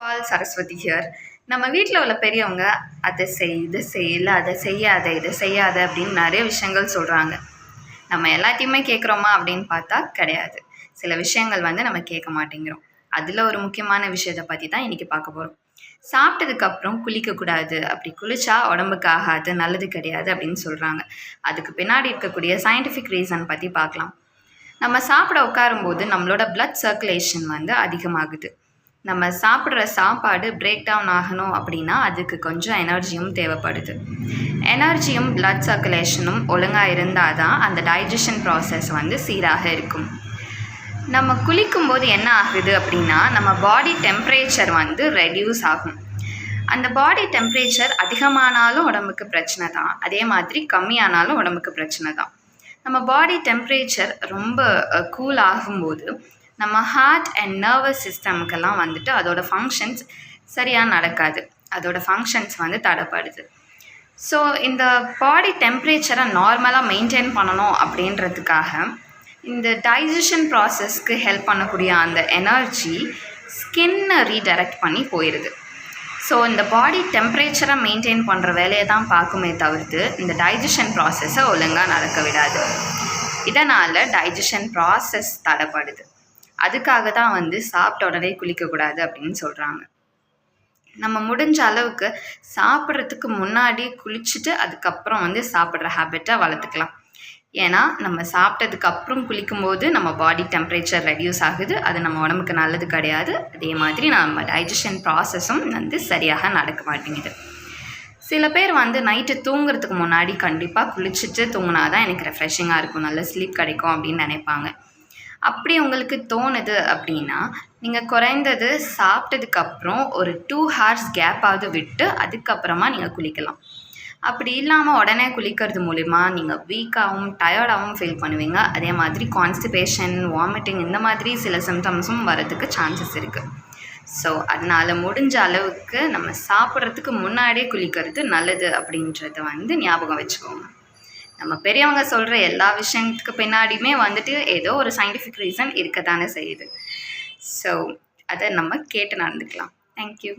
பால் Saraswati here. நம்ம வீட்டில் உள்ள பெரியவங்க அதை செய் இதை செய் இல்லை அதை செய்யாத இதை செய்யாத அப்படின்னு நிறைய விஷயங்கள் சொல்கிறாங்க. நம்ம எல்லாத்தையுமே கேட்குறோமா அப்படின்னு பார்த்தா கிடையாது. சில விஷயங்கள் நம்ம கேட்க மாட்டேங்கிறோம். அதில் ஒரு முக்கியமான விஷயத்தை பற்றி தான் இன்றைக்கி பார்க்க போகிறோம். சாப்பிட்டதுக்கப்புறம் குளிக்கக்கூடாது, அப்படி குளித்தா உடம்புக்கு ஆகாது, நல்லது கிடையாது அப்படின்னு சொல்கிறாங்க. அதுக்கு பின்னாடி இருக்கக்கூடிய சயின்டிஃபிக் ரீசன் பற்றி பார்க்கலாம். நம்ம சாப்பிட உட்காரும்போது நம்மளோட பிளட் சர்க்குலேஷன் அதிகமாகுது. நம்ம சாப்பிட்ற சாப்பாடு பிரேக் டவுன் ஆகணும் அப்படின்னா அதுக்கு கொஞ்சம் எனர்ஜியும் தேவைப்படுது. எனர்ஜியும் பிளட் சர்க்குலேஷனும் ஒழுங்காக இருந்தால் தான் அந்த டைஜஷன் ப்ராசஸ் சீராக இருக்கும். நம்ம குளிக்கும்போது என்ன ஆகுது அப்படின்னா நம்ம பாடி டெம்ப்ரேச்சர் ரெடியூஸ் ஆகும். அந்த பாடி டெம்ப்ரேச்சர் அதிகமானாலும் உடம்புக்கு பிரச்சனை தான், அதே மாதிரி கம்மியானாலும் உடம்புக்கு பிரச்சனை தான். நம்ம பாடி டெம்ப்ரேச்சர் ரொம்ப கூல் ஆகும்போது நம்ம ஹார்ட் அண்ட் நர்வஸ் சிஸ்டமுக்கெல்லாம் அதோடய ஃபங்க்ஷன்ஸ் சரியாக நடக்காது, அதோடய ஃபங்க்ஷன்ஸ் தடைப்படுது. ஸோ இந்த பாடி டெம்ப்ரேச்சரை நார்மலாக மெயின்டைன் பண்ணணும் அப்படின்றதுக்காக இந்த டைஜஷன் ப்ராசஸ்க்கு ஹெல்ப் பண்ணக்கூடிய அந்த எனர்ஜி ஸ்கின்னை ரீடைரக்ட் பண்ணி போயிடுது. ஸோ இந்த பாடி டெம்ப்ரேச்சரை மெயின்டைன் பண்ணுற வேலையை தான் பார்க்குமே தவிர்த்து இந்த டைஜஷன் ப்ராசஸை ஒழுங்காக நடக்க விடாது. இதனால் டைஜஷன் ப்ராசஸ் தடைப்படுது. அதுக்காக தான் சாப்பிட்ட உடனே குளிக்கக்கூடாது அப்படின்னு சொல்கிறாங்க. நம்ம முடிஞ்ச அளவுக்கு சாப்பிட்றதுக்கு முன்னாடி குளிச்சுட்டு அதுக்கப்புறம் சாப்பிட்ற ஹேபிட்டை வளர்த்துக்கலாம். ஏன்னா நம்ம சாப்பிட்டதுக்கப்புறம் குளிக்கும்போது நம்ம பாடி டெம்ப்ரேச்சர் ரெடியூஸ் ஆகுது, அது நம்ம உடம்புக்கு நல்லது கிடையாது. அதே மாதிரி நம்ம டைஜஷன் ப்ராசஸும் சரியாக நடக்க மாட்டேங்குது. சில பேர் நைட்டு தூங்குறதுக்கு முன்னாடி கண்டிப்பாக குளிச்சுட்டு தூங்கினா தான் எனக்கு ரெஃப்ரெஷிங்காக இருக்கும், நல்ல ஸ்லீப் கிடைக்கும் அப்படின்னு நினைப்பாங்க. அப்படி உங்களுக்கு தோணுது அப்படின்னா நீங்கள் குறைந்தது சாப்பிட்டதுக்கப்புறம் ஒரு 2 hours கேப்பாவது விட்டு அதுக்கப்புறமா நீங்கள் குளிக்கலாம். அப்படி இல்லாமல் உடனே குளிக்கிறது மூலிமா நீங்கள் வீக்காகவும் டயர்டாகவும் ஃபீல் பண்ணுவீங்க. அதே மாதிரி கான்ஸ்டிபேஷன், வாமிட்டிங் இந்த மாதிரி சில சிம்டம்ஸும் வரதுக்கு சான்சஸ் இருக்குது. ஸோ அதனால் முடிஞ்ச அளவுக்கு நம்ம சாப்பிட்றதுக்கு முன்னாடியே குளிக்கிறது நல்லது அப்படின்றத ஞாபகம் வச்சுக்கோங்க. நம்ம பெரியவங்க சொல்கிற எல்லா விஷயத்துக்கு பின்னாடியுமே ஏதோ ஒரு சயின்டிஃபிக் ரீசன் இருக்க தானே செய்யுது. ஸோ அதை நம்ம கேட்டு நடந்துக்கலாம். தேங்க்யூ.